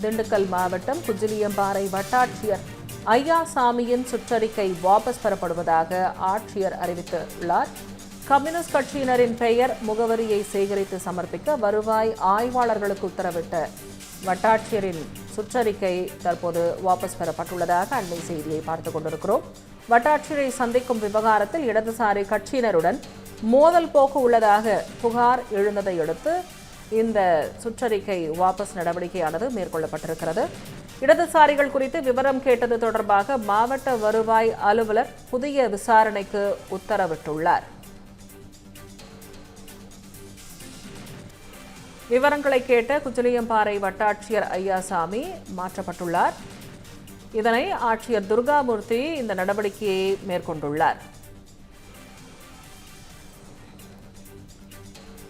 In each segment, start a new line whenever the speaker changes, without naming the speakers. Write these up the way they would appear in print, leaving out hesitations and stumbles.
திண்டுக்கல் மாவட்டம் குஜிலியம்பாறை வட்டாட்சியர் ஐயாசாமியின் சுற்றறிக்கை வாபஸ் பெறப்படுவதாக ஆட்சியர் அறிவித்துள்ளார். கம்யூனிஸ்ட் கட்சியினரின் பெயர் முகவரியை சேகரித்து சமர்ப்பிக்க வருவாய் ஆய்வாளர்களுக்கு உத்தரவிட்ட வட்டாட்சியரின் சுற்றறிக்கை தற்போது வாபஸ் பெறப்பட்டுள்ளதாக அண்மை செய்தியை பார்த்துக் கொண்டிருக்கிறோம். வட்டாட்சியரை சந்திக்கும் விவகாரத்தில் இடதுசாரி கட்சியினருடன் மோதல் போக்கு உள்ளதாக புகார் எழுந்ததை அடுத்து இந்த சுற்றறிக்கை வாபஸ் நடவடிக்கையானது மேற்கொள்ளப்பட்டிருக்கிறது. இடதுசாரிகள் குறித்து விவரம் கேட்டது தொடர்பாக மாவட்ட வருவாய் அலுவலர் புதிய விசாரணைக்கு உத்தரவிட்டுள்ளார். விவரங்களை கேட்ட குஜிலியம்பாறை வட்டாட்சியர் ஐயாசாமி மாற்றப்பட்டுள்ளார். இதனை ஆட்சியர் துர்காமூர்த்தி இந்த நடவடிக்கையை மேற்கொண்டுள்ளார்.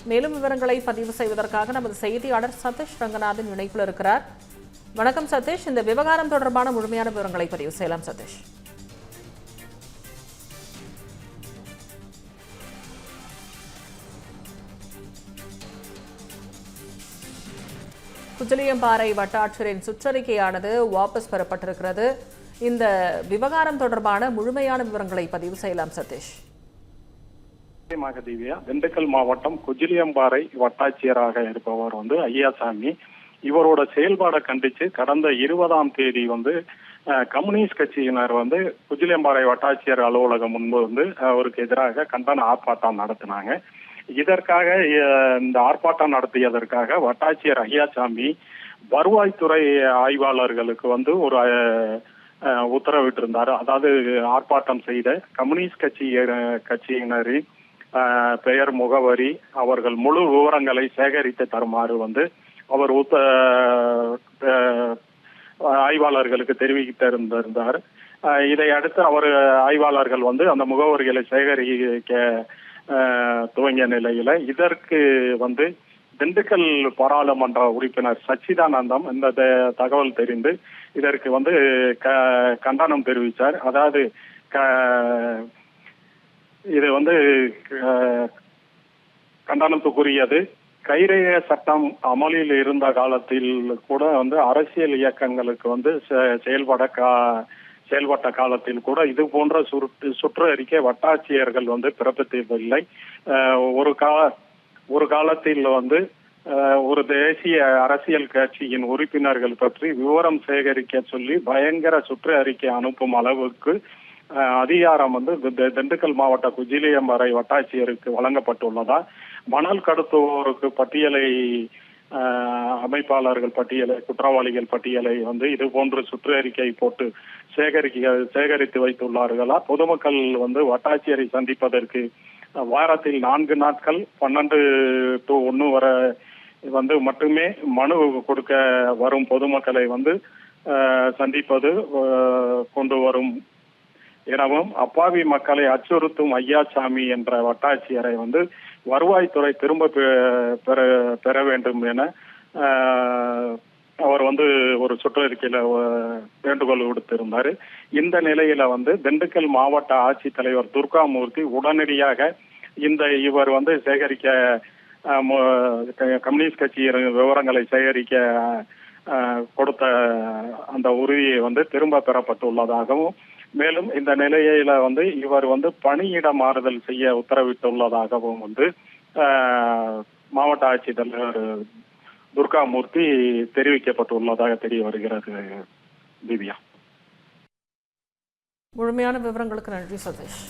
மேலும் விவரங்களை பதிவு செய்வதற்காக நமது செய்தியாளர் சதீஷ் ரங்கநாதன் இணைப்பில் இருக்கிறார். வணக்கம் சதீஷ், இந்த விவகாரம் தொடர்பான முழுமையான விவரங்களை பதிவு செய்யலாம். சதீஷ், குஜிலியம்பாறை வட்டாட்சியரின் சுற்றறிக்கையானது வாபஸ் பெறப்பட்டிருக்கிறது. இந்த விவகாரம் தொடர்பான முழுமையான விவரங்களை பதிவு செய்யலாம். சதீஷ்,
திவ்யா, திண்டுக்கல் மாவட்டம் குஜிலியம்பாறை வட்டாட்சியராக இருப்பவர் ஐயாசாமி. இவரோட செயல்பாடை கண்டிச்சு கடந்த 20ஆம் தேதி கம்யூனிஸ்ட் கட்சியினர் குஜிலியம்பாறை வட்டாட்சியர் அலுவலகம் முன்பு அவருக்கு எதிராக கண்டன ஆர்ப்பாட்டம் நடத்தினாங்க. இதற்காக இந்த ஆர்ப்பாட்டம் நடத்தியதற்காக வட்டாட்சியர் ஐயாசாமி வருவாய்த்துறை ஆய்வாளர்களுக்கு ஒரு உத்தரவிட்டிருந்தார். அதாவது ஆர்ப்பாட்டம் செய்த கம்யூனிஸ்ட் கட்சியினரின் பெயர் முகவரி அவர்கள் முழு விவரங்களை சேகரித்து தருமாறு அவர் ஆய்வாளர்களுக்கு தெரிவித்திருந்தார். இதை அடுத்து அவர் ஆய்வாளர்கள் அந்த முகவரிகளை சேகரிக்க துவங்கிய நிலையில இதற்கு திண்டுக்கல் பாராளுமன்ற உறுப்பினர் சச்சிதானந்தம் இந்த தகவல் தெரிந்து இதற்கு கண்டனம் தெரிவித்தார். அதாவது இது கண்டனத்துக்குரியது. கைரேக சட்டம் அமலில் இருந்த காலத்தில் கூட அரசியல் இயக்கங்களுக்கு செயல்பட்ட காலத்தில் கூட இது போன்ற சுற்றறிக்கை வட்டாட்சியர்கள் பிறப்பித்ததில்லை. ஒரு காலத்தில் ஒரு தேசிய அரசியல் கட்சியின் உறுப்பினர்கள் பற்றி விவரம் சேகரிக்க சொல்லி பயங்கர சுற்று அறிக்கை அனுப்பும் அளவுக்கு அதிகாரம் திண்டுக்கல் மாவட்ட குஜிலியம்பாறை வட்டாட்சியருக்கு வழங்கப்பட்டுள்ளதா, மணல் கடத்துவோருக்கு பட்டியலை அமைப்பாளர்கள் பட்டியலை குற்றவாளிகள் பட்டியலை இது போன்று சுற்று அறிக்கை போட்டு சேகரித்து வைத்துள்ளார்களா, பொதுமக்கள் வட்டாட்சியரை சந்திப்பதற்கு வாரத்தில் 4 நாட்கள் 12 to 1 வரை மட்டுமே மனு கொடுக்க வரும் பொதுமக்களை சந்திப்பது கொண்டு வரும் எனவும் அப்பாவி மக்களை அச்சுறுத்தும் ஐயாசாமி என்ற வட்டாட்சியரை வருவாய்த்துறை திரும்ப பெற வேண்டும் என அவர் ஒரு சுற்றறிக்கையில வேண்டுகோள் விடுத்திருந்தாரு. இந்த நிலையில திண்டுக்கல் மாவட்ட ஆட்சித்தலைவர் துர்காமூர்த்தி உடனடியாக இவர் சேகரிக்க கம்யூனிஸ்ட் கட்சியின் விவரங்களை சேகரிக்க கொடுத்த அந்த உறுதியை திரும்ப பெறப்பட்டுள்ளதாகவும், மேலும் இந்த நிலையில இவர் பணியிட மாறுதல் செய்ய உத்தரவிட்டுள்ளதாகவும் மாவட்ட ஆட்சித்தலைவர் துர்காமூர்த்தி தெரிவிக்கப்பட்டுள்ளதாக தெரிய வருகிறது. திவ்யா,
முழுமையான விவரங்களுக்கு நன்றி சதீஷ்.